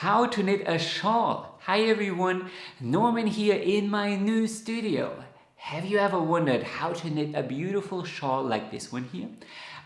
How to knit a shawl. Hi everyone, Norman here in my new studio. Have you ever wondered how to knit a beautiful shawl like this one here?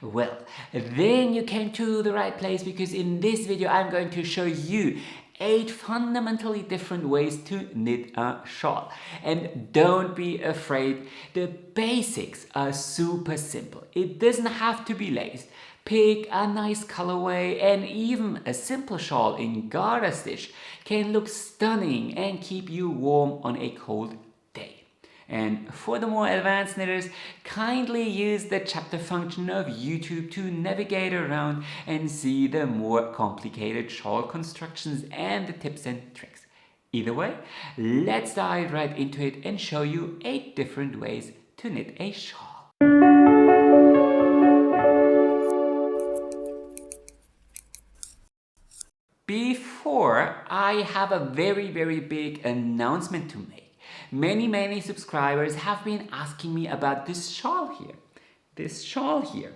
Well, then you came to the right place, because in this video I'm going to show you 8 fundamentally different ways to knit a shawl. And don't be afraid, the basics are super simple. It doesn't have to be laced. Pick a nice colorway, and even a simple shawl in garter stitch can look stunning and keep you warm on a cold day. And for the more advanced knitters, kindly use the chapter function of YouTube to navigate around and see the more complicated shawl constructions and the tips and tricks. Either way, let's dive right into it and show you 8 different ways to knit a shawl. Before, I have a very big announcement to make. Many subscribers have been asking me about this shawl here. This shawl here.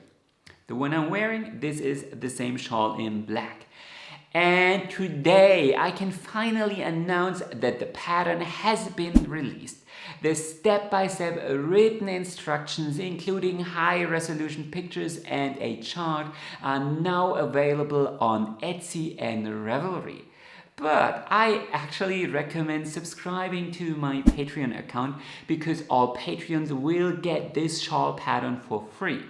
The one I'm wearing, this is the same shawl in black. And today I can finally announce that the pattern has been released. The step-by-step written instructions, including high-resolution pictures and a chart, are now available on Etsy and Ravelry. But I actually recommend subscribing to my Patreon account, because all Patreons will get this shawl pattern for free.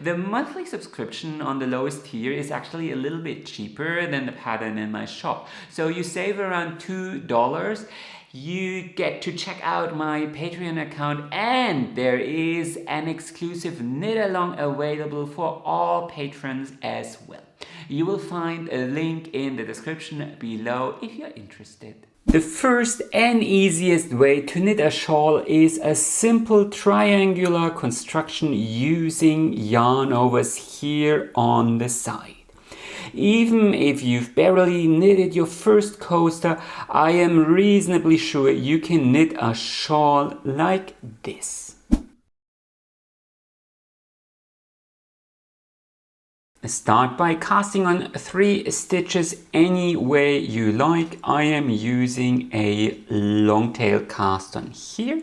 The monthly subscription on the lowest tier is actually a little bit cheaper than the pattern in my shop. So you save around $2. You get to check out my Patreon account, and there is an exclusive knit along available for all patrons as well. You will find a link in the description below if you're interested. The first and easiest way to knit a shawl is a simple triangular construction using yarn overs here on the side. Even if you've barely knitted your first coaster, I am reasonably sure you can knit a shawl like this. Start by casting on 3 stitches any way you like. I am using a long tail cast on here.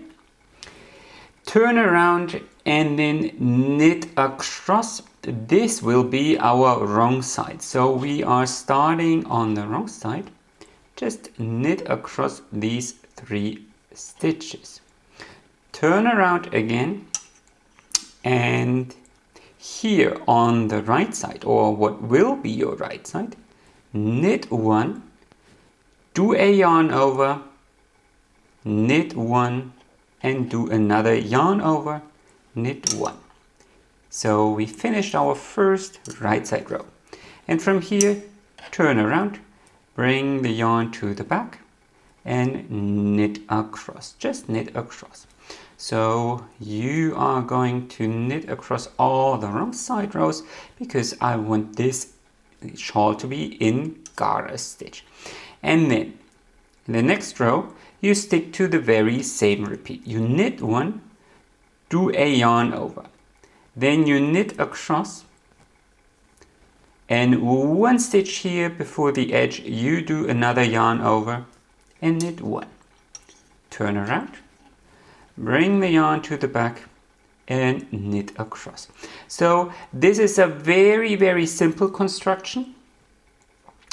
Turn around and then knit across. This will be our wrong side. So we are starting on the wrong side. Just knit across these 3 stitches. Turn around again, and here on the right side, or what will be your right side, knit 1, do a yarn over, knit 1, and do another yarn over, knit 1. So we finished our first right side row. And from here, turn around, bring the yarn to the back, and knit across. Just knit across. So you are going to knit across all the wrong side rows, because I want this shawl to be in garter stitch. And then in the next row, you stick to the very same repeat. You knit 1, do a yarn over. Then you knit across, and 1 stitch here before the edge, you do another yarn over and knit 1. Turn around, bring the yarn to the back and knit across. So this is a very simple construction.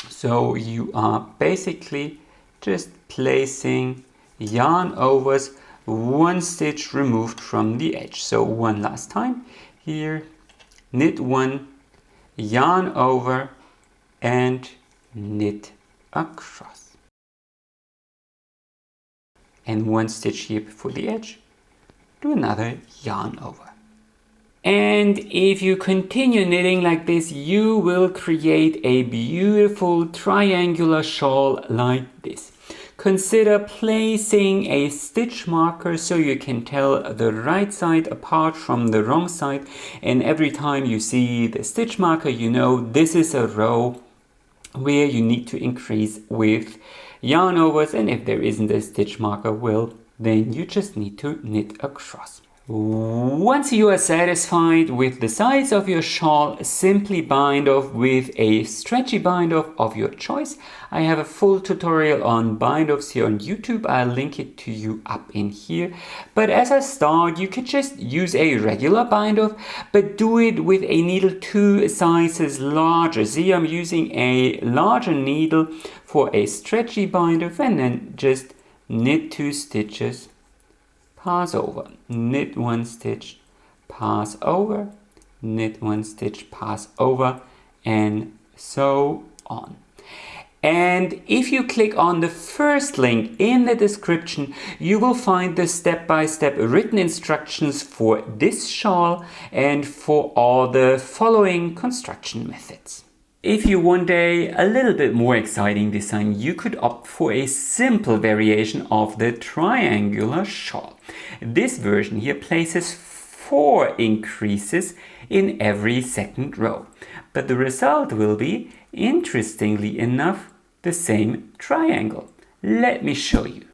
So you are basically just placing yarn overs 1 stitch removed from the edge. So one last time. Here, knit 1, yarn over, and knit across. And 1 stitch here before the edge, do another yarn over. And if you continue knitting like this, you will create a beautiful triangular shawl like this. Consider placing a stitch marker so you can tell the right side apart from the wrong side, and every time you see the stitch marker, you know this is a row where you need to increase with yarn overs, and if there isn't a stitch marker, well, then you just need to knit across. Once you are satisfied with the size of your shawl, simply bind off with a stretchy bind off of your choice. I have a full tutorial on bind offs here on YouTube. I'll link it to you up in here. But as a start, you could just use a regular bind off, but do it with a needle 2 sizes larger. See, I'm using a larger needle for a stretchy bind off, and then just knit 2 stitches, pass over, knit 1 stitch, pass over, knit 1 stitch, pass over, and so on. And if you click on the first link in the description, you will find the step-by-step written instructions for this shawl and for all the following construction methods. If you want a little bit more exciting design, you could opt for a simple variation of the triangular shawl. This version here places 4 increases in every second row, but the result will be, interestingly enough, the same triangle. Let me show you.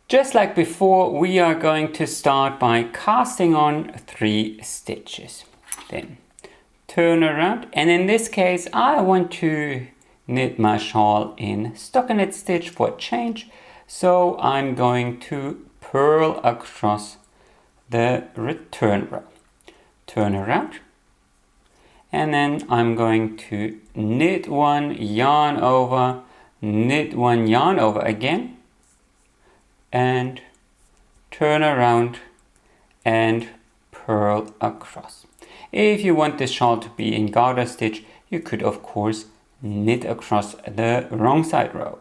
Just like before, we are going to start by casting on 3 stitches. Then turn around, and in this case I want to knit my shawl in stockinette stitch for a change. So I'm going to purl across the return row. Turn around, and then I'm going to knit 1, yarn over, knit 1, yarn over again, and turn around and purl across. If you want this shawl to be in garter stitch, you could of course knit across the wrong side row.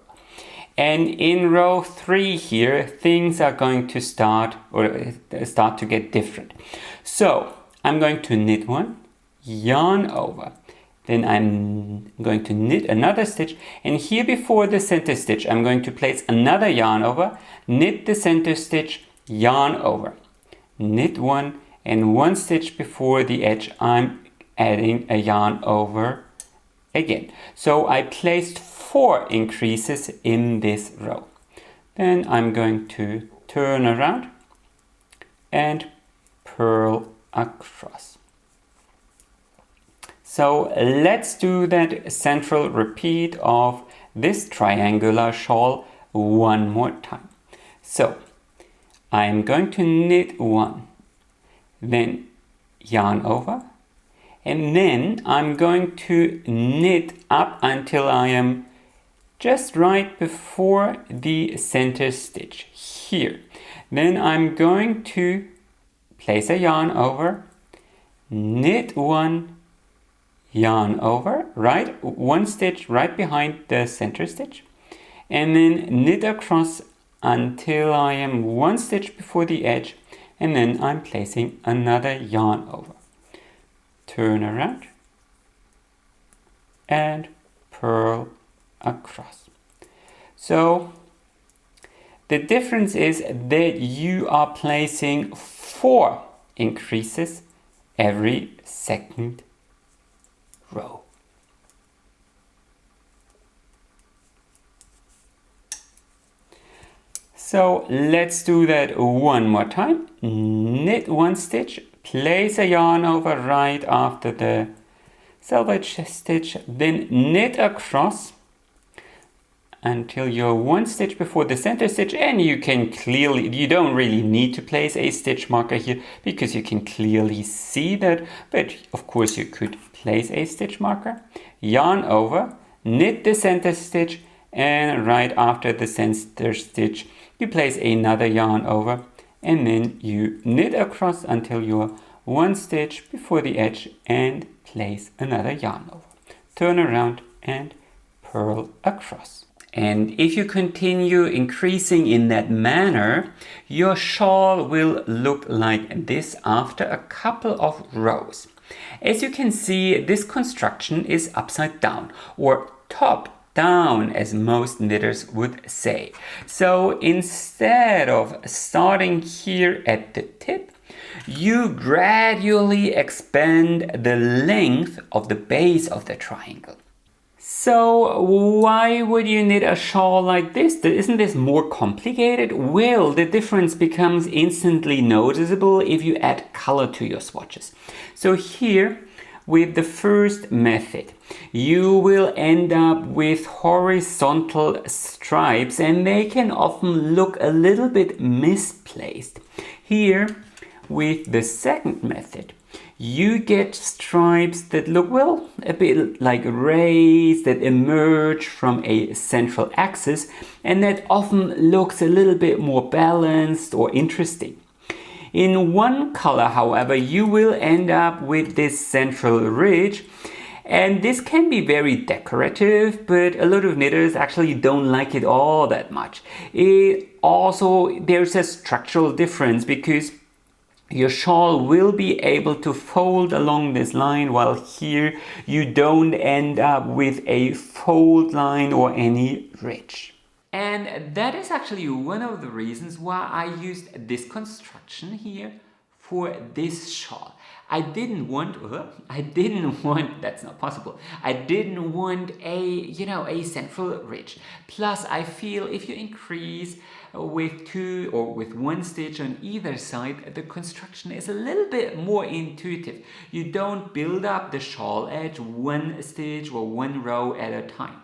And in row 3 here, things are going to start to get different. So I'm going to knit 1, yarn over, then I'm going to knit another stitch, and here before the center stitch I'm going to place another yarn over, knit the center stitch, yarn over, knit 1, and 1 stitch before the edge I'm adding a yarn over again. So I placed 4 increases in this row. Then I'm going to turn around and purl across. So let's do that central repeat of this triangular shawl one more time. So I'm going to knit 1, then yarn over, and then I'm going to knit up until I am just right before the center stitch here. Then I'm going to place a yarn over, knit 1, yarn over, right, 1 stitch right behind the center stitch, and then knit across until I am 1 stitch before the edge, and then I'm placing another yarn over. Turn around and purl across. So the difference is that you are placing 4 increases every second row. So let's do that one more time. Knit 1 stitch, place a yarn over right after the selvage stitch, then knit across until you're 1 stitch before the center stitch, and you don't really need to place a stitch marker here because you can clearly see that, but of course you could place a stitch marker, yarn over, knit the center stitch, and right after the center stitch you place another yarn over, and then you knit across until you're 1 stitch before the edge and place another yarn over. Turn around and purl across. And if you continue increasing in that manner, your shawl will look like this after a couple of rows. As you can see, this construction is upside down, or top down as most knitters would say. So instead of starting here at the tip, you gradually expand the length of the base of the triangle. So why would you knit a shawl like this? Isn't this more complicated? Well, the difference becomes instantly noticeable if you add color to your swatches. So here, with the first method, you will end up with horizontal stripes, and they can often look a little bit misplaced. Here, with the second method, you get stripes that look, well, a bit like rays that emerge from a central axis, and that often looks a little bit more balanced or interesting. In one color, however, you will end up with this central ridge, and this can be very decorative, but a lot of knitters actually don't like it all that much. There's a structural difference because your shawl will be able to fold along this line, while here you don't end up with a fold line or any ridge. And that is actually one of the reasons why I used this construction here for this shawl. I didn't want, that's not possible. I didn't want a central ridge. Plus, I feel if you increase with 2 or with 1 stitch on either side, the construction is a little bit more intuitive. You don't build up the shawl edge 1 stitch or 1 row at a time.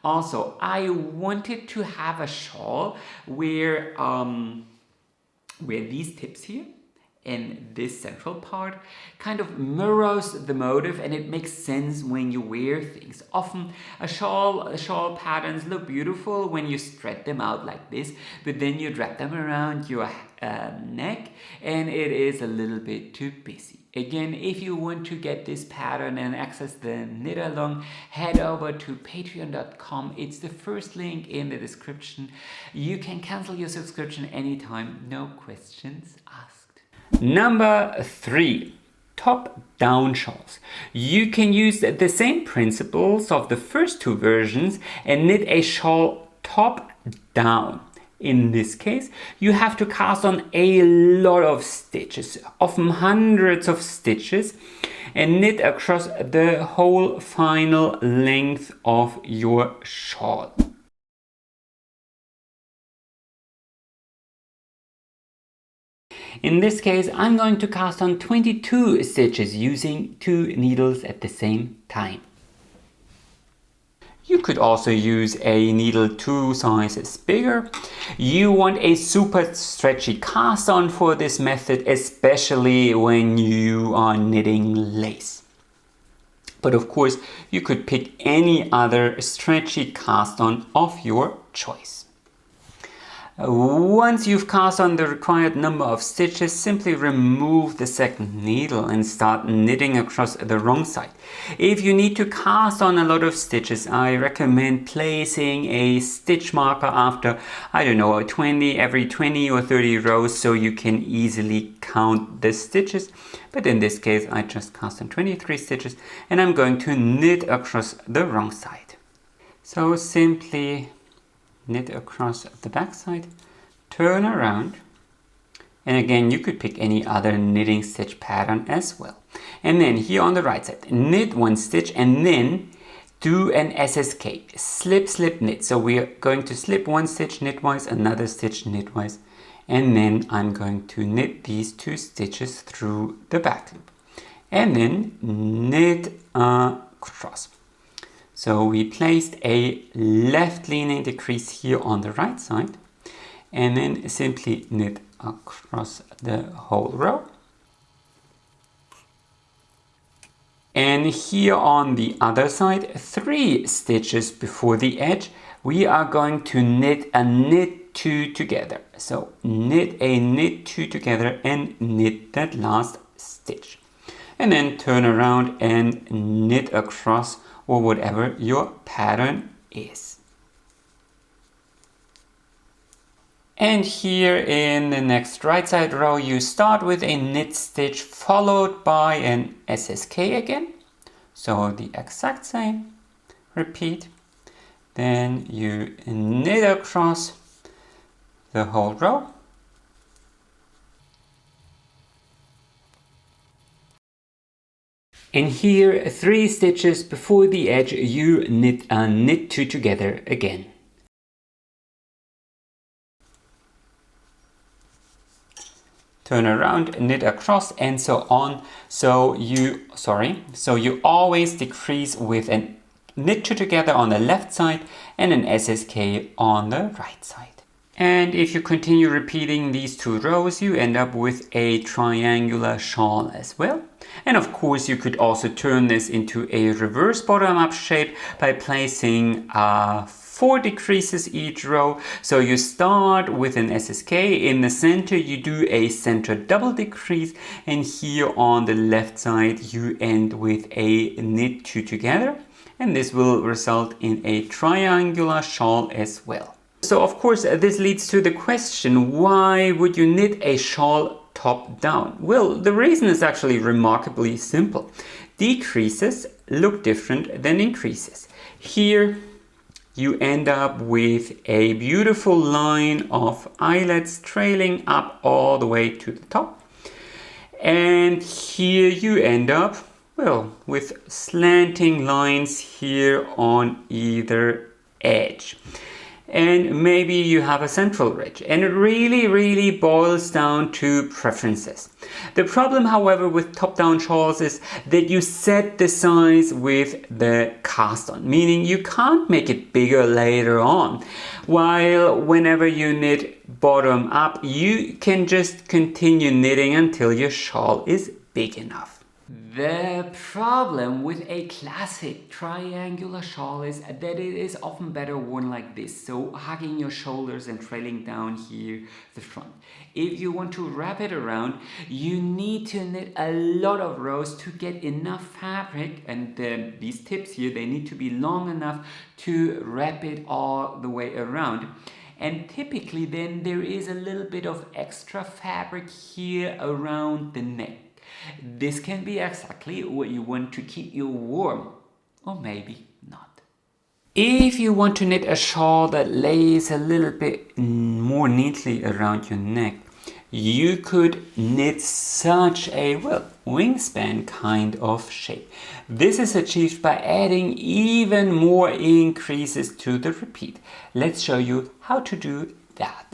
Also, I wanted to have a shawl where these tips here and this central part kind of mirrors the motif, and it makes sense when you wear things. Often a shawl patterns look beautiful when you spread them out like this, but then you wrap them around your neck and it is a little bit too busy. Again, if you want to get this pattern and access the knit along, head over to patreon.com. It's the first link in the description. You can cancel your subscription anytime, no questions asked. Number 3, top-down shawls. You can use the same principles of the first 2 versions and knit a shawl top-down. In this case, you have to cast on a lot of stitches, often hundreds of stitches, and knit across the whole final length of your shawl. In this case, I'm going to cast on 22 stitches using 2 needles at the same time. You could also use a needle 2 sizes bigger. You want a super stretchy cast on for this method, especially when you are knitting lace. But of course, you could pick any other stretchy cast on of your choice. Once you've cast on the required number of stitches, simply remove the second needle and start knitting across the wrong side. If you need to cast on a lot of stitches, I recommend placing a stitch marker after, every 20 or 30 rows, so you can easily count the stitches. But in this case, I just cast on 23 stitches and I'm going to knit across the wrong side. So simply knit across the back side, turn around, and again you could pick any other knitting stitch pattern as well. And then here on the right side, knit 1 stitch and then do an SSK, slip, slip, knit. So we are going to slip 1 stitch knitwise, another stitch knitwise, and then I'm going to knit these 2 stitches through the back loop and then knit across. So we placed a left leaning decrease here on the right side and then simply knit across the whole row. And here on the other side, 3 stitches before the edge, we are going to knit a knit 2 together. So knit a knit 2 together and knit that last stitch. And then turn around and knit across, or whatever your pattern is. And here in the next right side row, you start with a knit stitch followed by an SSK again. So the exact same, repeat. Then you knit across the whole row. And here, 3 stitches before the edge, you knit 2 together again. Turn around, knit across, and so on. So you always decrease with a knit 2 together on the left side and an SSK on the right side. And if you continue repeating these 2 rows, you end up with a triangular shawl as well. And of course, you could also turn this into a reverse bottom-up shape by placing 4 decreases each row. So you start with an SSK. In the center, you do a center double decrease. And here on the left side, you end with a knit 2 together. And this will result in a triangular shawl as well. So of course, this leads to the question, why would you knit a shawl top down? Well, the reason is actually remarkably simple. Decreases look different than increases. Here, you end up with a beautiful line of eyelets trailing up all the way to the top. And here you end up, well, with slanting lines here on either edge. And maybe you have a central ridge, and it really boils down to preferences. The problem, however, with top-down shawls is that you set the size with the cast on, meaning you can't make it bigger later on. While whenever you knit bottom up, you can just continue knitting until your shawl is big enough. The problem with a classic triangular shawl is that it is often better worn like this, so hugging your shoulders and trailing down here the front. If you want to wrap it around, you need to knit a lot of rows to get enough fabric, and these tips here, they need to be long enough to wrap it all the way around. And typically then there is a little bit of extra fabric here around the neck. This can be exactly what you want to keep you warm, or maybe not. If you want to knit a shawl that lays a little bit more neatly around your neck, you could knit such a, well, wingspan kind of shape. This is achieved by adding even more increases to the repeat. Let's show you how to do that.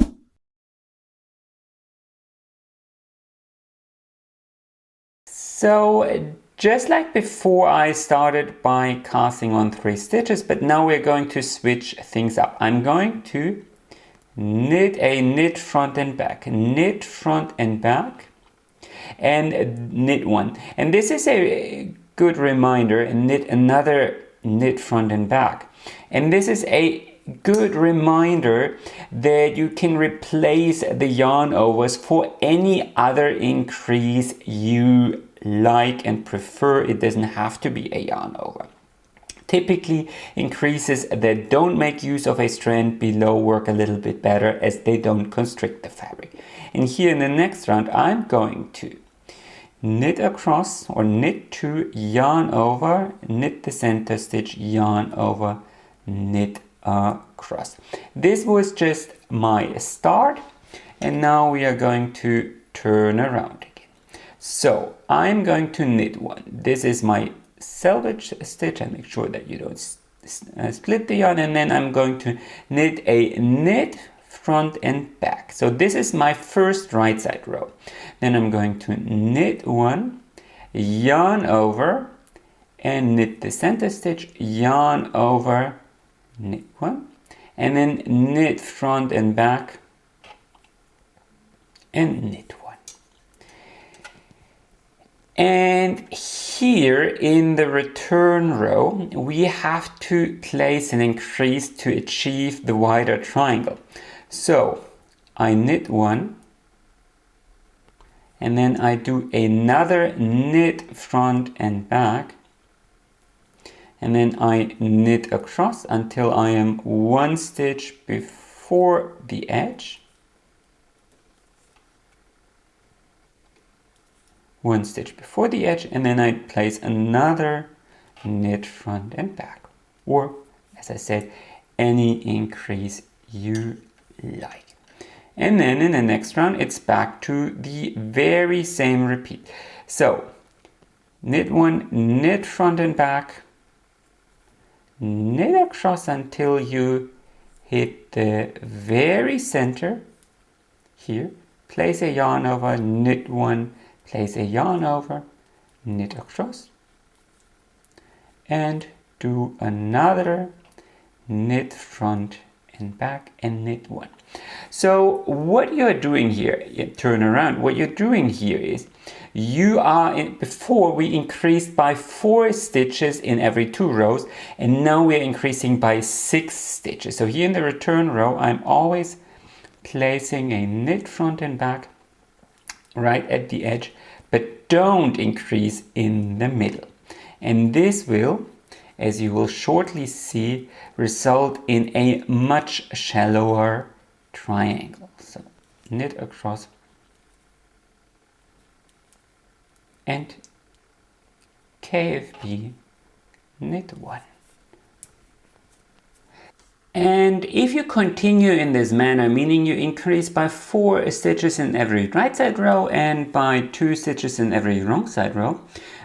So just like before, I started by casting on 3 stitches, but now we're going to switch things up. I'm going to knit front and back, knit front and back, and knit 1. And this is a good reminder, knit another knit front and back. And this is a good reminder that you can replace the yarn overs for any other increase you like and prefer. It doesn't have to be a yarn over. Typically, increases that don't make use of a strand below work a little bit better as they don't constrict the fabric. And here in the next round, I'm going to knit across or knit 2, yarn over, knit the center stitch, yarn over, knit across. This was just my start, and now we are going to turn around again. So I'm going to knit 1. This is my selvage stitch, and make sure that you don't split the yarn, and then I'm going to knit a knit front and back. So this is my first right side row. Then I'm going to knit 1, yarn over, and knit the center stitch, yarn over, knit 1, and then knit front and back and knit 1. And here in the return row, we have to place an increase to achieve the wider triangle. So I knit 1, and then I do another knit front and back, and then I knit across until I am 1 stitch before the edge, 1 stitch before the edge, and then I place another knit front and back, or as I said, any increase you like. And then in the next round, it's back to the very same repeat. So knit one, knit front and back, knit across until you hit the very center here, place a yarn over, knit one, place a yarn over, knit across, and do another knit front and back and knit one. So what you're doing here, turn around, what you're doing here is before we increased by 4 stitches in every 2 rows, and now we're increasing by 6 stitches. So here in the return row, I'm always placing a knit front and back right at the edge, but don't increase in the middle. And this will, as you will shortly see, result in a much shallower triangle. So knit across and KFB, knit one. And if you continue in this manner, meaning you increase by 4 stitches in every right side row and by 2 stitches in every wrong side row,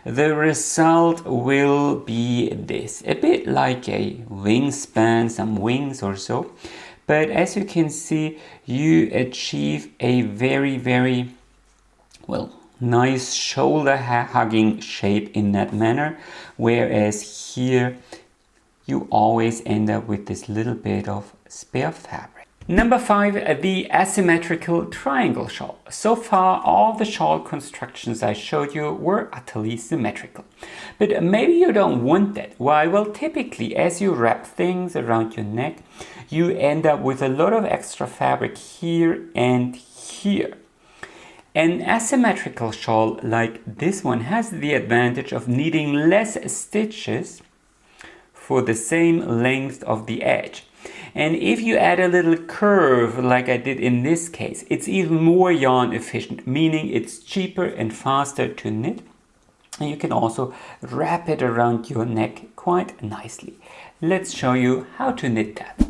the result will be this, a bit like a wingspan, some wings or so. But as you can see, you achieve a very, very, well, nice shoulder hugging shape in that manner, whereas here you always end up with this little bit of spare fabric. Number 5, the asymmetrical triangle shawl. So far, all the shawl constructions I showed you were utterly symmetrical. But maybe you don't want that. Why? Well, typically, as you wrap things around your neck, you end up with a lot of extra fabric here and here. An asymmetrical shawl like this one has the advantage of needing less stitches for the same length of the edge. And if you add a little curve like I did in this case, it's even more yarn efficient, meaning it's cheaper and faster to knit. And you can also wrap it around your neck quite nicely. Let's show you how to knit that.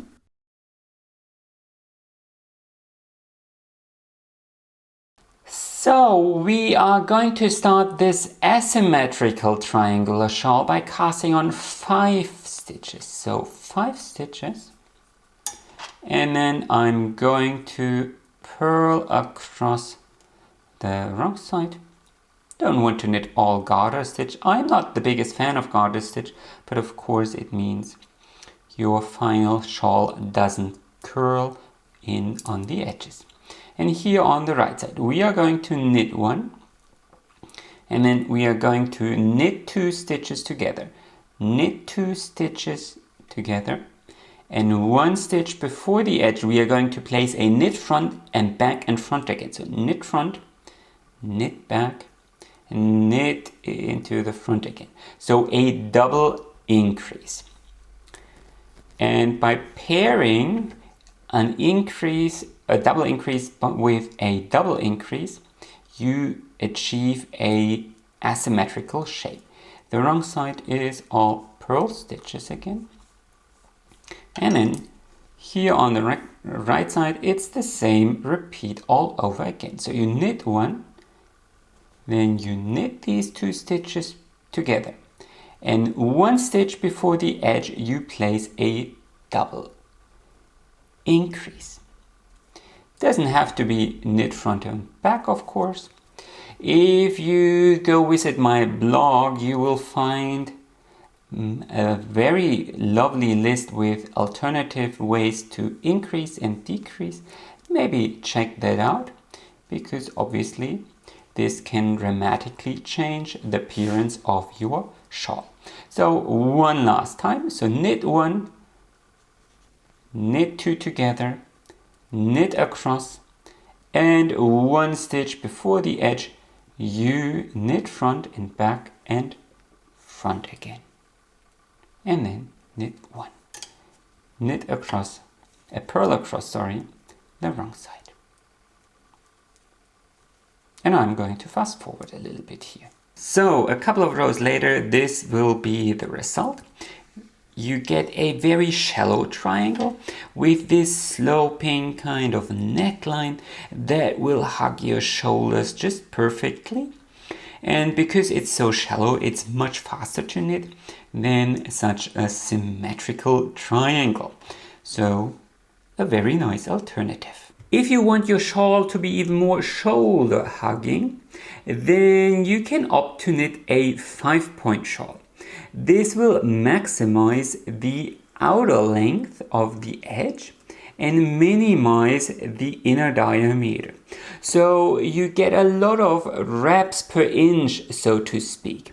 So we are going to start this asymmetrical triangular shawl by casting on 5 stitches. So 5 stitches. And then I'm going to purl across the wrong side. Don't want to knit all garter stitch. I'm not the biggest fan of garter stitch, but of course it means your final shawl doesn't curl in on the edges. And here on the right side, we are going to knit one, and then we are going to knit 2 stitches together. Knit 2 stitches together. And 1 stitch before the edge, we are going to place a knit front and back and front again. So knit front, knit back, and knit into the front again. So a double increase. And by pairing a double increase with a double increase, you achieve a asymmetrical shape. The wrong side is all purl stitches again. And then here on the right side, it's the same, repeat all over again. So you knit one, then you knit these 2 stitches together. And 1 stitch before the edge, you place a double increase. Doesn't have to be knit front and back, of course. If you go visit my blog, you will find a very lovely list with alternative ways to increase and decrease. Maybe check that out, because obviously this can dramatically change the appearance of your shawl. So one last time. So knit 1, knit 2 together, knit across, and 1 stitch before the edge, you knit front and back and front again. And then knit 1, knit across, purl across, the wrong side. And I'm going to fast forward a little bit here. So a couple of rows later, this will be the result. You get a very shallow triangle with this sloping kind of neckline that will hug your shoulders just perfectly. And because it's so shallow, it's much faster to knit than such a symmetrical triangle. So a very nice alternative. If you want your shawl to be even more shoulder hugging, then you can opt to knit a 5-point shawl. This will maximize the outer length of the edge and minimize the inner diameter. So you get a lot of wraps per inch, so to speak.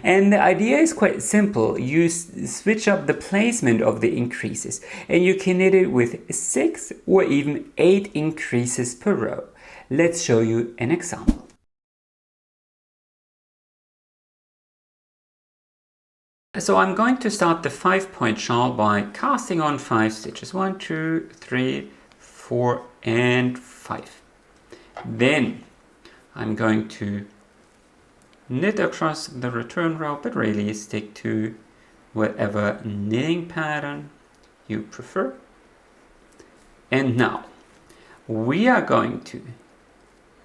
And the idea is quite simple. You switch up the placement of the increases and you can knit it with 6 or even 8 increases per row. Let's show you an example. So I'm going to start the 5-point shawl by casting on 5 stitches. 1, 2, 3, 4 and 5. Then I'm going to knit across the return row, but really stick to whatever knitting pattern you prefer. And now we are going to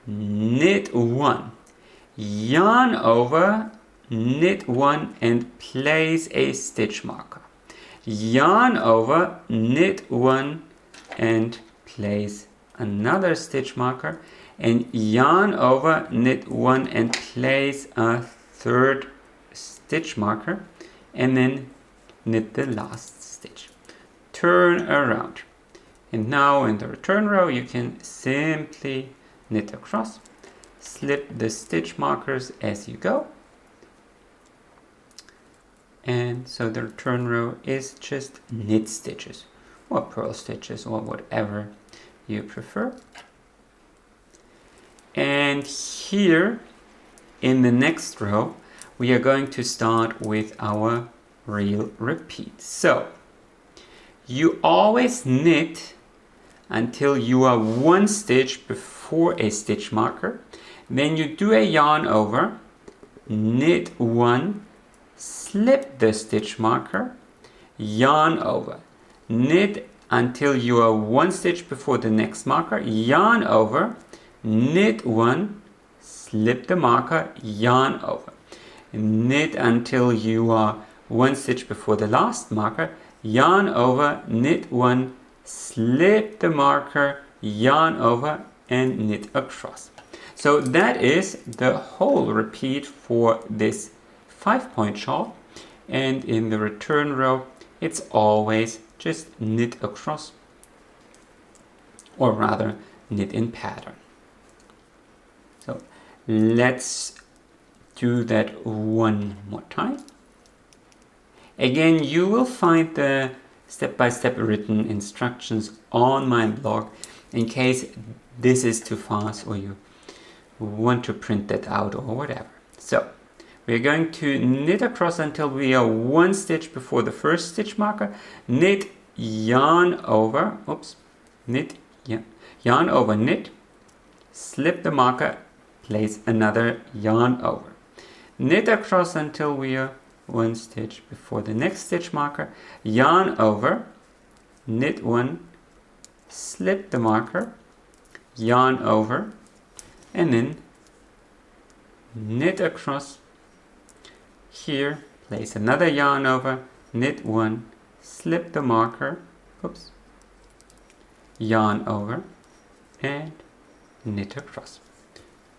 knit 1, yarn over, knit 1 and place a stitch marker. Yarn over, knit 1 and place another stitch marker, and yarn over, knit 1 and place a third stitch marker, and then knit the last stitch. Turn around. And now in the return row you can simply knit across, slip the stitch markers as you go. And so the return row is just knit stitches or purl stitches or whatever you prefer. And here in the next row we are going to start with our real repeat. So you always knit until you are 1 stitch before a stitch marker. Then you do a yarn over, knit 1, slip the stitch marker, yarn over, knit until you are 1 stitch before the next marker, yarn over, knit 1, slip the marker, yarn over, knit until you are 1 stitch before the last marker, yarn over, knit 1, slip the marker, yarn over and knit across. So that is the whole repeat for this 5-point shawl, and in the return row it's always just knit across, or rather knit in pattern. So let's do that one more time. Again, you will find the step-by-step written instructions on my blog in case this is too fast or you want to print that out or whatever. So we're going to knit across until we are 1 stitch before the first stitch marker, knit, yarn over, knit, yarn over, knit, slip the marker, place another yarn over, knit across until we are 1 stitch before the next stitch marker, yarn over, knit 1, slip the marker, yarn over, and then knit across. Here, place another yarn over, knit 1, slip the marker, yarn over, and knit across.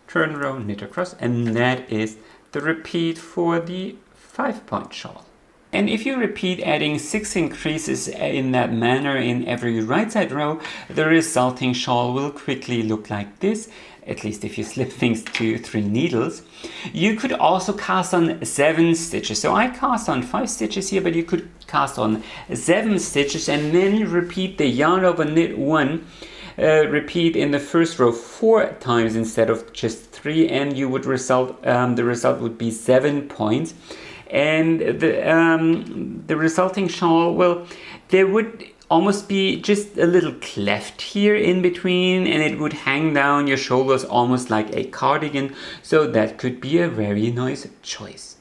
Turn row, knit across, and that is the repeat for the 5-point shawl. And if you repeat adding 6 increases in that manner in every right side row, the resulting shawl will quickly look like this, at least if you slip things to 3 needles. You could also cast on 7 stitches. So I cast on 5 stitches here, but you could cast on 7 stitches and then repeat the yarn over, knit 1, repeat in the first row 4 times instead of just 3, and you would the result would be 7 points. And the resulting shawl, well, there would almost be just a little cleft here in between, and it would hang down your shoulders almost like a cardigan, so that could be a very nice choice.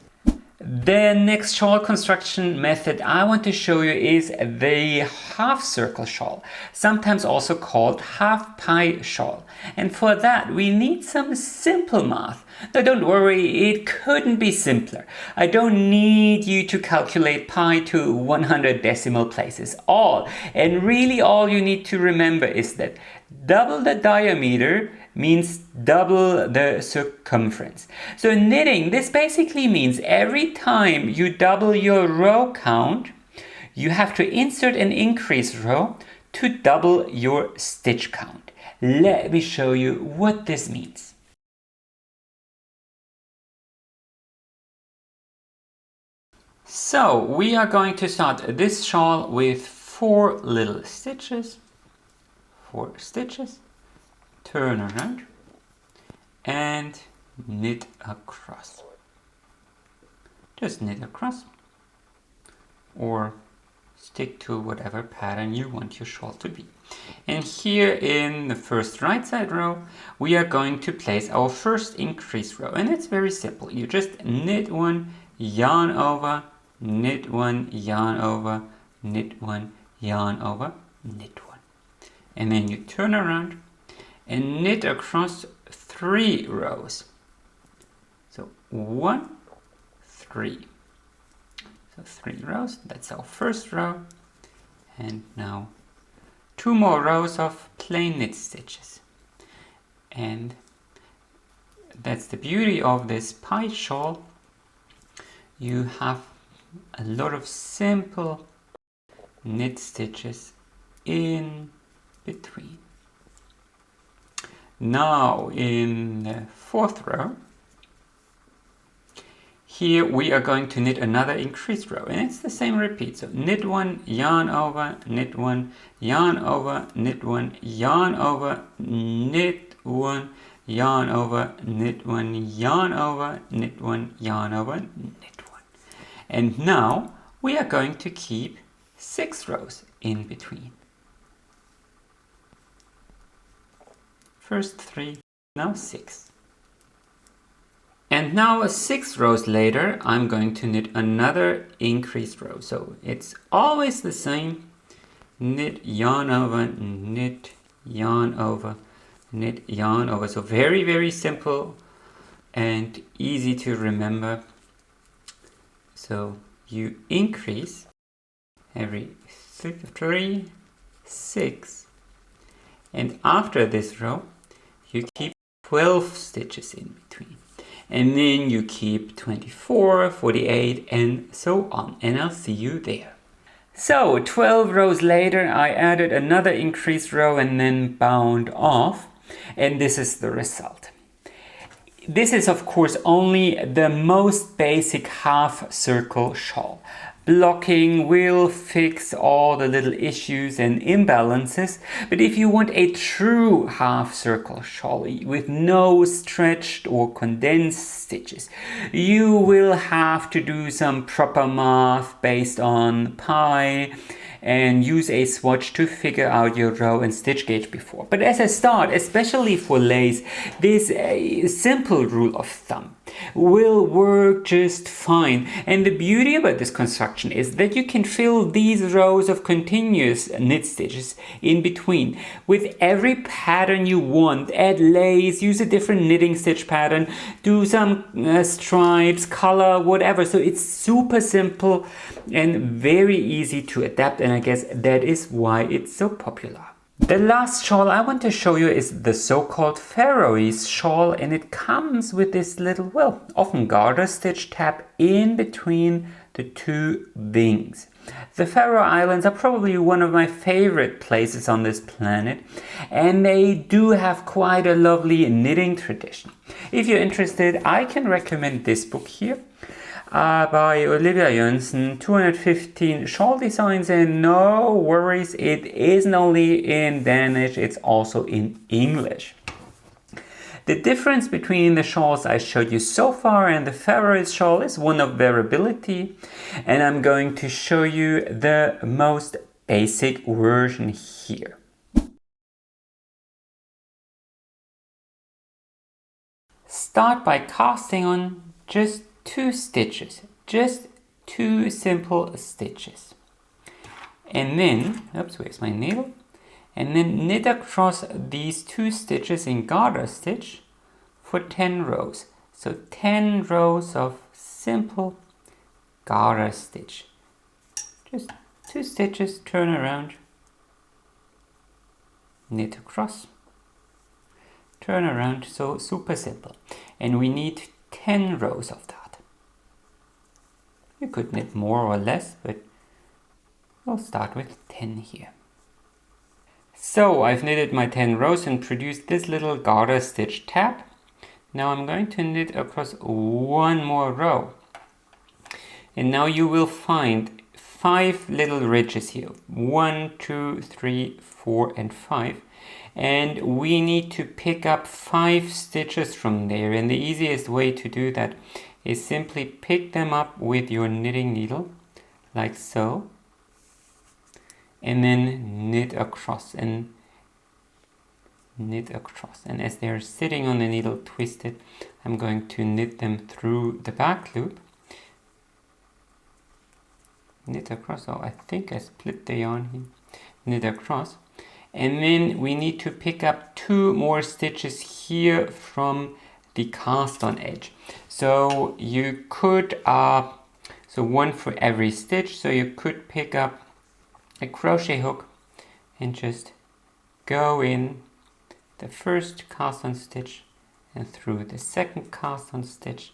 The next shawl construction method I want to show you is the half circle shawl, sometimes also called half pi shawl. And for that we need some simple math. Now don't worry, it couldn't be simpler. I don't need you to calculate pi to 100 decimal places. All you need to remember is that double the diameter means double the circumference. So in knitting, this basically means every time you double your row count, you have to insert an increase row to double your stitch count. Let me show you what this means. So we are going to start this shawl with 4 little stitches, 4 stitches, turn around and knit across. Just knit across or stick to whatever pattern you want your shawl to be. And here in the first right side row we are going to place our first increase row, and it's very simple. You just knit one, yarn over, knit one, yarn over, knit one, yarn over, knit one, and then you turn around and knit across 3 rows. So 1, 3. So 3 rows, that's our first row. And now 2 more rows of plain knit stitches. And that's the beauty of this pi shawl. You have a lot of simple knit stitches in between. Now in the 4th row, here we are going to knit another increased row, and it's the same repeat. So knit one, yarn over, knit one, yarn over, knit one, yarn over, knit one, yarn over, knit one, yarn over, knit one, yarn over, knit one. And now we are going to keep 6 rows in between. First 3, now 6. And now 6 rows later, I'm going to knit another increased row. So it's always the same. Knit, yarn over, knit, yarn over, knit, yarn over. So very, very simple and easy to remember. So you increase every 3, 6. And after this row, you keep 12 stitches in between. And then you keep 24, 48, and so on. And I'll see you there. So 12 rows later, I added another increased row and then bound off. And this is the result. This is of course only the most basic half circle shawl. Blocking will fix all the little issues and imbalances, but if you want a true half circle shawl with no stretched or condensed stitches, you will have to do some proper math based on pi and use a swatch to figure out your row and stitch gauge before. But as a start, especially for lace, this simple rule of thumb will work just fine. And the beauty about this construction is that you can fill these rows of continuous knit stitches in between with every pattern you want. Add lace, use a different knitting stitch pattern, do some stripes, color, whatever. So it's super simple and very easy to adapt, and I guess that is why it's so popular. The last shawl I want to show you is the so-called Faroese shawl, and it comes with this little, well, often garter stitch tab in between the 2 wings. The Faroe Islands are probably one of my favorite places on this planet, and they do have quite a lovely knitting tradition. If you're interested, I can recommend this book here. By Olivia Jönsson, 215 shawl designs, and no worries, it isn't only in Danish, it's also in English. The difference between the shawls I showed you so far and the Faroese shawl is one of variability, and I'm going to show you the most basic version here. Start by casting on just 2 stitches, just 2 simple stitches. And then, oops, where's my needle? And then knit across these 2 stitches in garter stitch for 10 rows. So 10 rows of simple garter stitch. Just 2 stitches, turn around, knit across, turn around, so super simple. And we need 10 rows of that. You could knit more or less, but we'll start with 10 here. So I've knitted my 10 rows and produced this little garter stitch tab. Now I'm going to knit across 1 more row. And now you will find 5 little ridges here. 1, 2, 3, 4, and 5. And we need to pick up 5 stitches from there. And the easiest way to do that is simply pick them up with your knitting needle, like so. And then knit across and knit across. And as they're sitting on the needle twisted, I'm going to knit them through the back loop. Knit across. Oh, I think I split the yarn here. Knit across. And then we need to pick up 2 more stitches here from the cast on edge. So you could, so 1 for every stitch. So you could pick up a crochet hook and just go in the first cast on stitch and through the second cast on stitch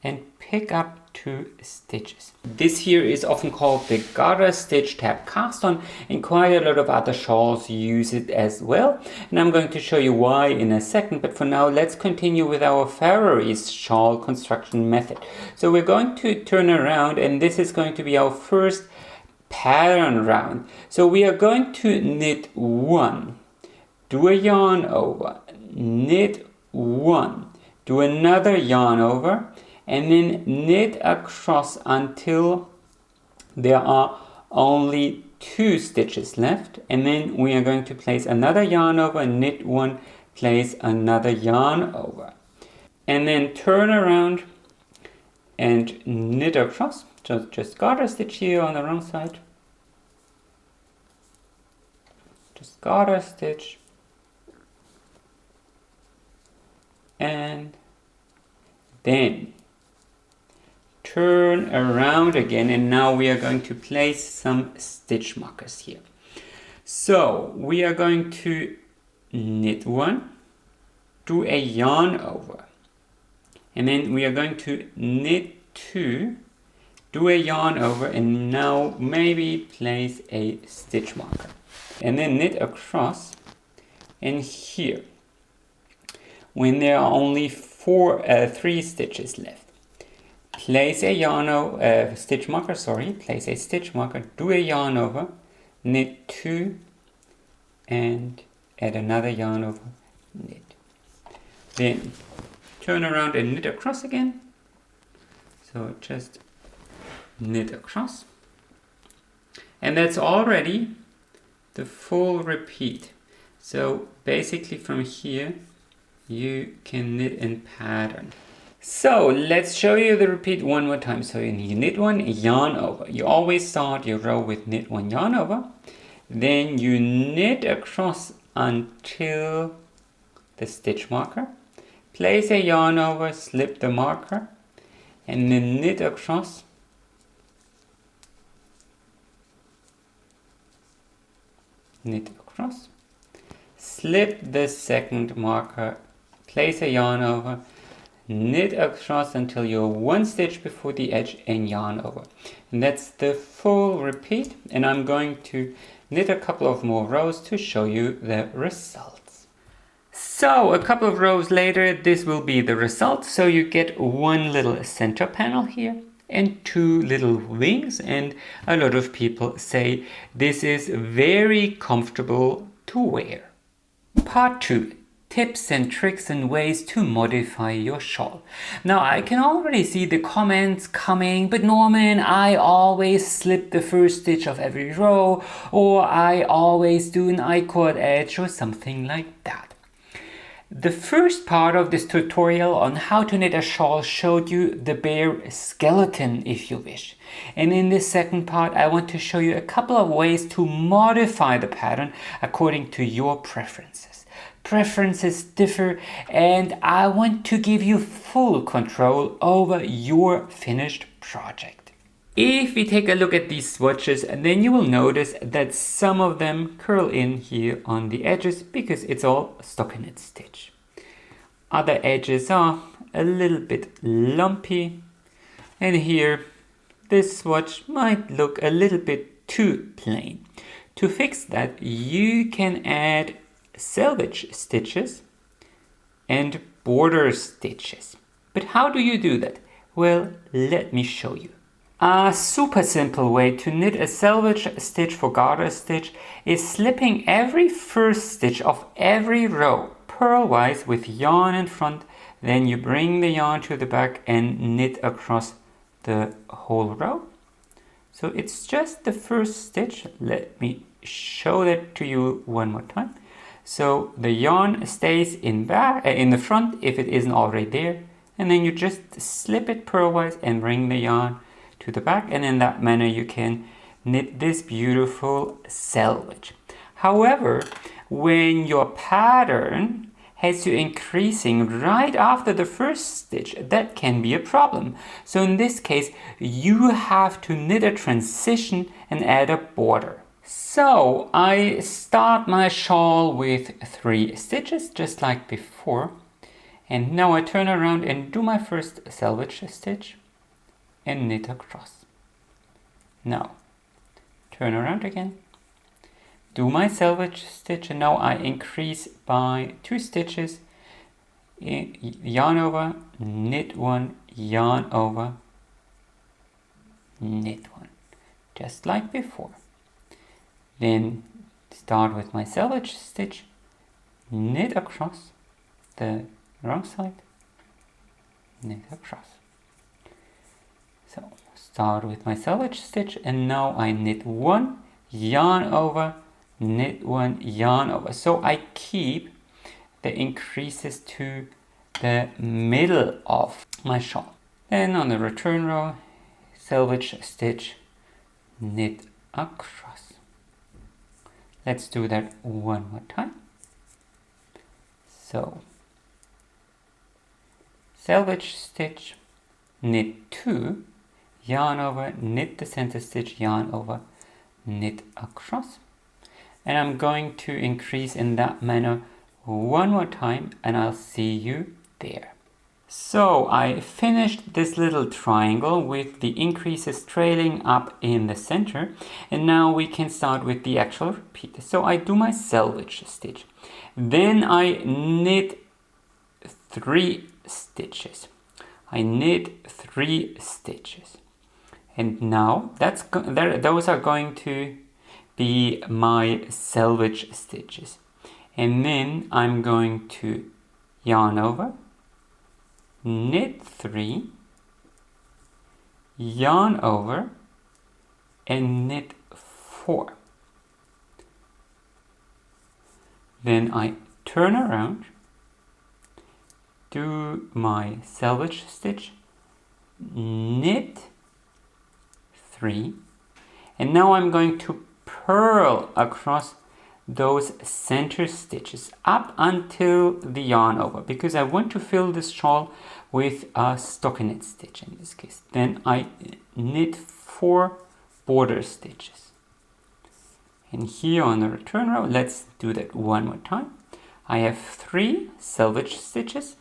and pick up 2 stitches. This here is often called the garter stitch tab cast on, and quite a lot of other shawls use it as well. And I'm going to show you why in a second, but for now let's continue with our Faroese shawl construction method. So we're going to turn around, and this is going to be our first pattern round. So we are going to knit 1, do a yarn over, knit 1, do another yarn over, and then knit across until there are only 2 stitches left. And then we are going to place another yarn over, knit 1, place another yarn over, and then turn around and knit across. So just garter stitch here on the wrong side, just garter stitch, and then turn around again, and now we are going to place some stitch markers here. So we are going to knit 1, do a yarn over, and then we are going to knit 2, do a yarn over, and now maybe place a stitch marker, and then knit across. And here, when there are only 3 stitches left, place a yarn over, stitch marker, place a stitch marker, do a yarn over, knit 2, and add another yarn over, knit. Then turn around and knit across again. So just knit across. And that's already the full repeat. So basically from here, you can knit in pattern. So let's show you the repeat one more time. So you knit 1, yarn over. You always start your row with knit 1, yarn over. Then you knit across until the stitch marker. Place a yarn over, slip the marker, and then knit across. Knit across. Slip the second marker, place a yarn over, knit across until you're 1 stitch before the edge and yarn over. And that's the full repeat, and I'm going to knit a couple of more rows to show you the results. So a couple of rows later, this will be the result. So you get 1 little center panel here and 2 little wings, and a lot of people say this is very comfortable to wear. Part 2. Tips and tricks and ways to modify your shawl. Now I can already see the comments coming, but Norman, I always slip the first stitch of every row, or I always do an I-cord edge or something like that. The first part of this tutorial on how to knit a shawl showed you the bare skeleton, if you wish. And in this second part, I want to show you a couple of ways to modify the pattern according to your preferences. Preferences differ, and I want to give you full control over your finished project. If we take a look at these swatches, then you will notice that some of them curl in here on the edges because it's all stockinette stitch. Other edges are a little bit lumpy, and here this swatch might look a little bit too plain. To fix that, you can add selvage stitches and border stitches. But how do you do that? Well, let me show you. A super simple way to knit a selvage stitch for garter stitch is slipping every first stitch of every row purlwise with yarn in front, then you bring the yarn to the back and knit across the whole row. So it's just the first stitch. Let me show that to you one more time. So the yarn stays in the front if it isn't already there, and then you just slip it purlwise and bring the yarn to the back, and in that manner you can knit this beautiful selvage. However, when your pattern has you increasing right after the first stitch, that can be a problem. So in this case, you have to knit a transition and add a border. So I start my shawl with 3 stitches, just like before. And now I turn around and do my first selvage stitch and knit across. Now turn around again, do my selvage stitch, and now I increase by 2 stitches, yarn over, knit 1, yarn over, knit 1, just like before. Then start with my selvage stitch, knit across the wrong side, knit across. So start with my selvage stitch, and now I knit 1, yarn over, knit 1, yarn over. So I keep the increases to the middle of my shawl. Then on the return row, selvage stitch, knit across. Let's do that one more time. So selvage stitch, knit 2, yarn over, knit the center stitch, yarn over, knit across. And I'm going to increase in that manner one more time, and I'll see you there. So I finished this little triangle with the increases trailing up in the center, and now we can start with the actual repeat. So I do my selvage stitch, then I knit 3 stitches. I knit 3 stitches, and now those are going to be my selvage stitches. And then I'm going to yarn over, knit 3, yarn over, and knit 4. Then I turn around, do my selvage stitch, knit 3, and now I'm going to purl across those center stitches up until the yarn over, because I want to fill this shawl with a stockinette stitch in this case. Then I knit 4 border stitches, and here on the return row, let's do that one more time. I have 3 selvage stitches,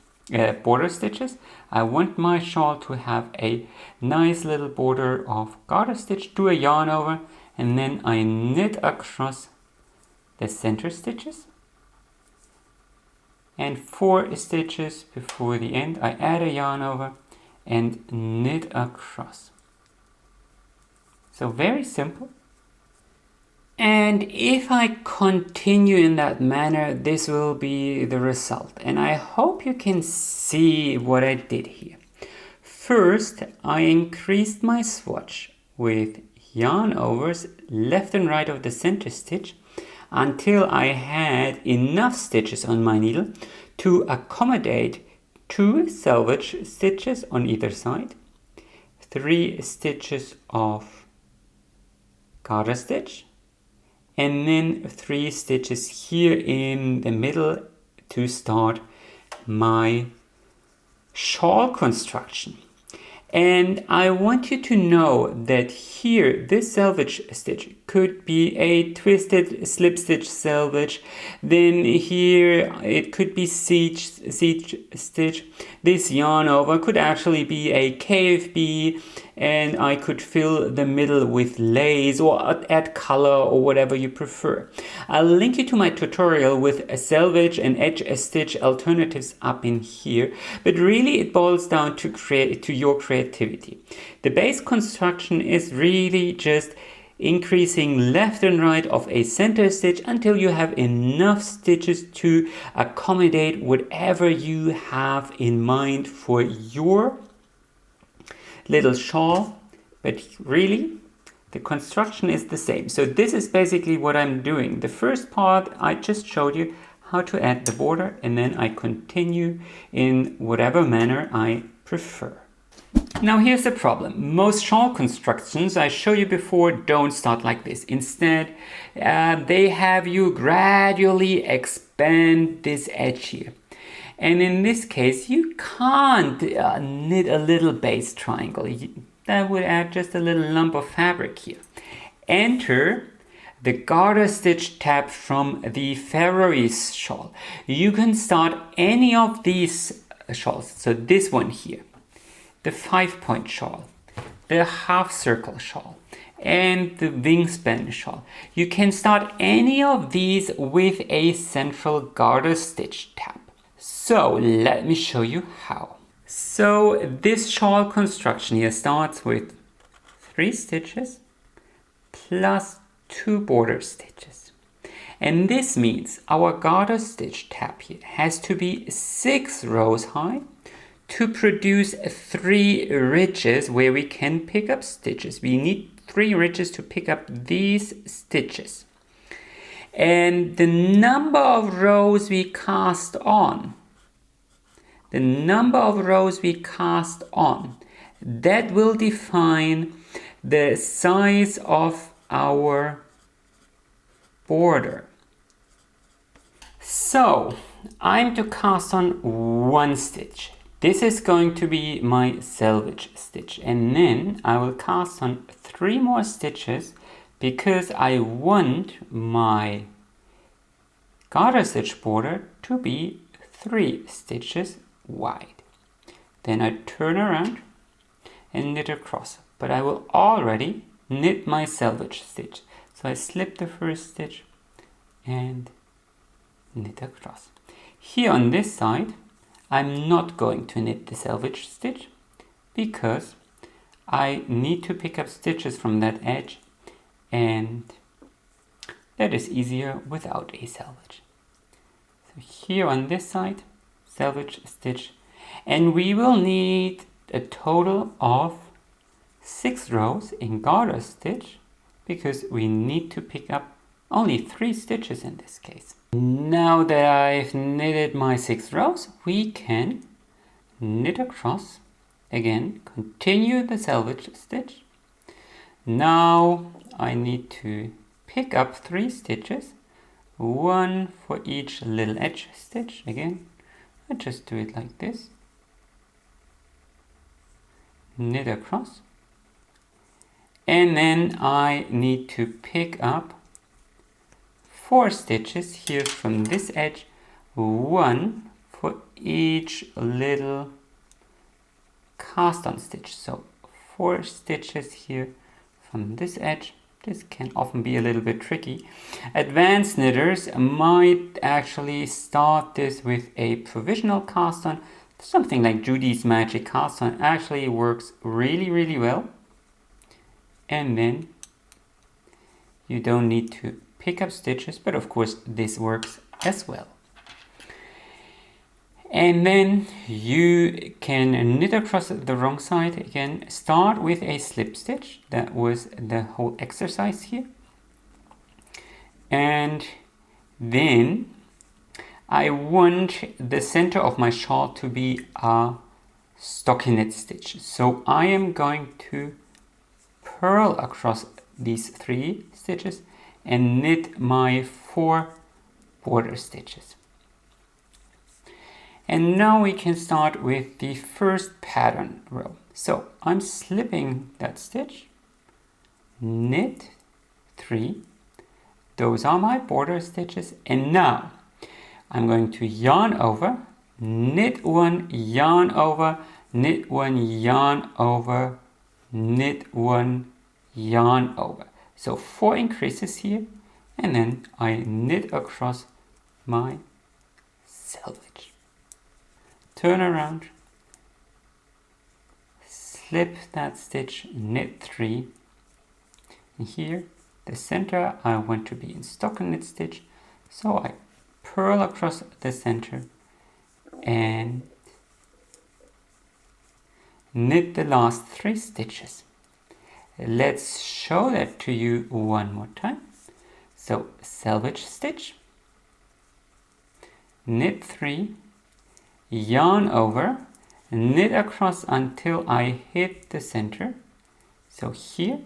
border stitches. I want my shawl to have a nice little border of garter stitch, do a yarn over, and then I knit across the center stitches, and 4 stitches before the end I add a yarn over and knit across. So very simple. And if I continue in that manner, this will be the result, and I hope you can see what I did here. First, I increased my swatch with yarn overs left and right of the center stitch. until I had enough stitches on my needle to accommodate 2 selvage stitches on either side, 3 stitches of garter stitch, and then 3 stitches here in the middle to start my shawl construction. And I want you to know that here, this selvage stitch could be a twisted slip stitch selvage. Then here it could be siege stitch. This yarn over could actually be a KFB, and I could fill the middle with lace or add color or whatever you prefer. I'll link you to my tutorial with a selvage and edge stitch alternatives up in here, but really it boils down to your creativity. The base construction is really just increasing left and right of a center stitch until you have enough stitches to accommodate whatever you have in mind for your little shawl, but really the construction is the same. So this is basically what I'm doing. The first part I just showed you how to add the border, and then I continue in whatever manner I prefer. Now here's the problem. Most shawl constructions I showed you before don't start like this. Instead, they have you gradually expand this edge here. And in this case, you can't knit a little base triangle. That would add just a little lump of fabric here. Enter the garter stitch tab from the Faroese shawl. You can start any of these shawls. So this one here, the 5-point shawl, the half circle shawl, and the wingspan shawl. You can start any of these with a central garter stitch tab. So let me show you how. So this shawl construction here starts with 3 stitches plus 2 border stitches. And this means our garter stitch tab here has to be 6 rows high to produce 3 ridges where we can pick up stitches. We need 3 ridges to pick up these stitches. And the number of rows we cast on, that will define the size of our border. So I'm to cast on 1 stitch. This is going to be my selvage stitch, and then I will cast on 3 more stitches because I want my garter stitch border to be 3 stitches wide. Then I turn around and knit across, but I will already knit my selvage stitch. So I slip the first stitch and knit across. Here on this side, I'm not going to knit the selvage stitch because I need to pick up stitches from that edge, and that is easier without a selvage. So here on this side, selvage stitch, and we will need a total of 6 rows in garter stitch because we need to pick up only 3 stitches in this case. Now that I've knitted my 6 rows, we can knit across again, continue the selvage stitch. Now I need to pick up 3 stitches, 1 for each little edge stitch. Again, I just do it like this, knit across, and then I need to pick up 4 stitches here from this edge, 1 for each little cast on stitch. So 4 stitches here from this edge. This can often be a little bit tricky. Advanced knitters might actually start this with a provisional cast on. Something like Judy's Magic Cast On actually works really well. And then you don't need to pick up stitches, but of course this works as well. And then you can knit across the wrong side again. Start with a slip stitch. That was the whole exercise here. And Then I want the center of my shawl to be a stockinette stitch. So I am going to purl across these 3 stitches and knit my 4 border stitches. And now we can start with the first pattern row. So I'm slipping that stitch, knit 3, those are my border stitches, and now I'm going to yarn over, knit 1, yarn over, knit 1, yarn over, knit 1, yarn over. So 4 increases here, and then I knit across my selvage. Turn around, slip that stitch, knit 3, and here the center I want to be in stockinette stitch, so I purl across the center and knit the last 3 stitches. Let's show that to you one more time. So selvage stitch, knit 3, yarn over, knit across until I hit the center. So here,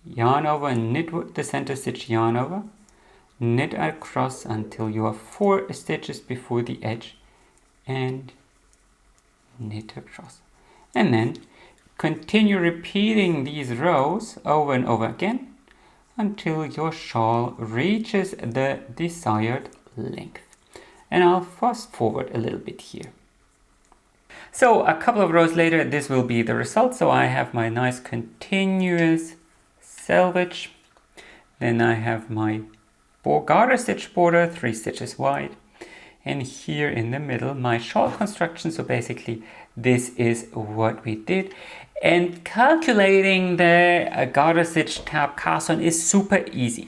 yarn over, knit the center stitch, yarn over, knit across until you have 4 stitches before the edge, and knit across. And then continue repeating these rows over and over again until your shawl reaches the desired length. And I'll fast forward a little bit here. So a couple of rows later, this will be the result. So I have my nice continuous selvage. Then I have my garter stitch border, 3 stitches wide. And here in the middle, my shawl construction. So basically, this is what we did. And calculating the garter stitch tab cast on is super easy.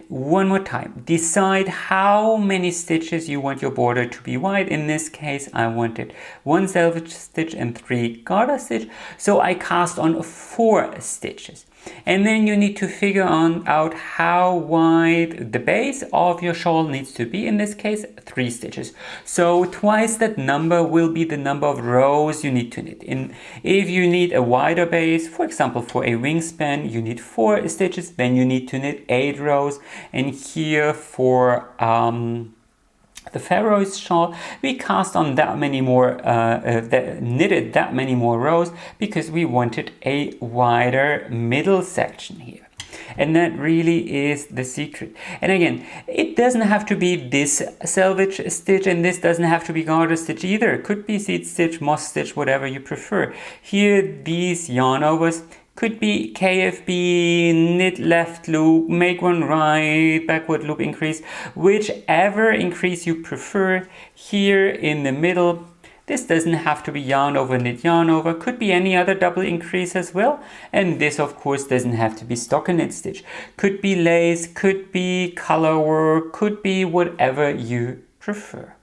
One more time, decide how many stitches you want your border to be wide. In this case, I wanted 1 selvage stitch and 3 garter stitch. So I cast on 4 stitches. And then you need to figure out how wide the base of your shawl needs to be. In this case, 3 stitches. So twice that number will be the number of rows you need to knit. And if you need a wider base, for example, for a wingspan, you need 4 stitches. Then you need to knit 8 rows. And here for the Faroese shawl, we cast on that many more, knitted that many more rows because we wanted a wider middle section here. And that really is the secret. And again, it doesn't have to be this selvage stitch, and this doesn't have to be garter stitch either. It could be seed stitch, moss stitch, whatever you prefer. Here, these yarn overs could be KFB, knit left loop, make 1 right, backward loop increase, whichever increase you prefer. Here in the middle, this doesn't have to be yarn over, knit yarn over, could be any other double increase as well. And this of course doesn't have to be stockinette stitch. Could be lace, could be color work, could be whatever you prefer.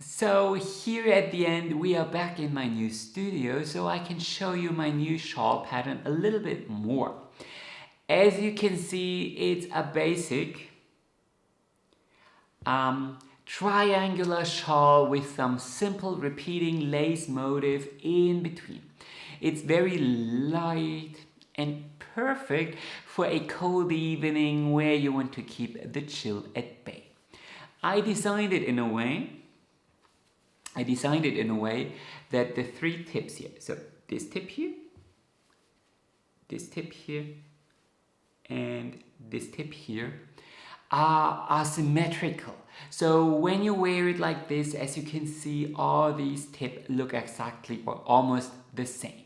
So here at the end, we are back in my new studio, so I can show you my new shawl pattern a little bit more. As you can see, it's a basic triangular shawl with some simple repeating lace motif in between. It's very light and perfect for a cold evening where you want to keep the chill at bay. I designed it in a way that the 3 tips here, so this tip here, and this tip here, are asymmetrical. So when you wear it like this, as you can see, all these tips look exactly or almost the same.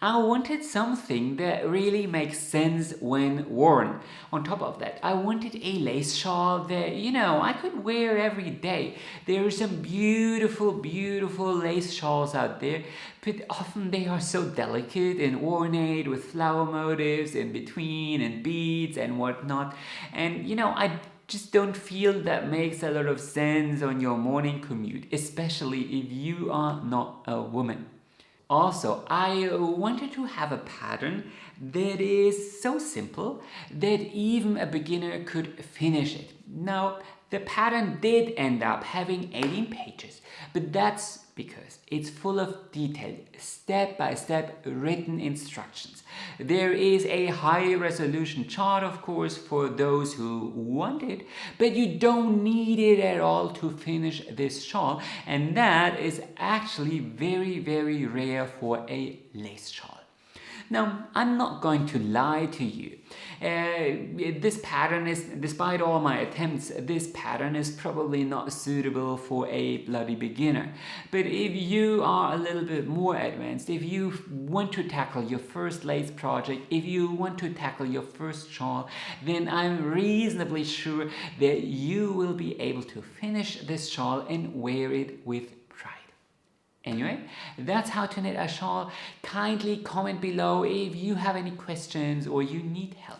I wanted something that really makes sense when worn. On top of that, I wanted a lace shawl that, I could wear every day. There are some beautiful, beautiful lace shawls out there, but often they are so delicate and ornate with flower motifs in between and beads and whatnot. And, I just don't feel that makes a lot of sense on your morning commute, especially if you are not a woman. Also, I wanted to have a pattern that is so simple that even a beginner could finish it. Now, the pattern did end up having 18 pages, but that's because it's full of detailed, step-by-step written instructions. There is a high resolution chart, of course, for those who want it, but you don't need it at all to finish this shawl, and that is actually very, very rare for a lace shawl. Now, I'm not going to lie to you. This pattern is, despite all my attempts, this pattern is probably not suitable for a bloody beginner. But if you are a little bit more advanced, if you want to tackle your first lace project, if you want to tackle your first shawl, then I'm reasonably sure that you will be able to finish this shawl and wear it with pride. Anyway, that's how to knit a shawl. Kindly comment below if you have any questions or you need help.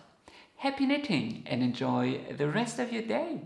Happy knitting and enjoy the rest of your day.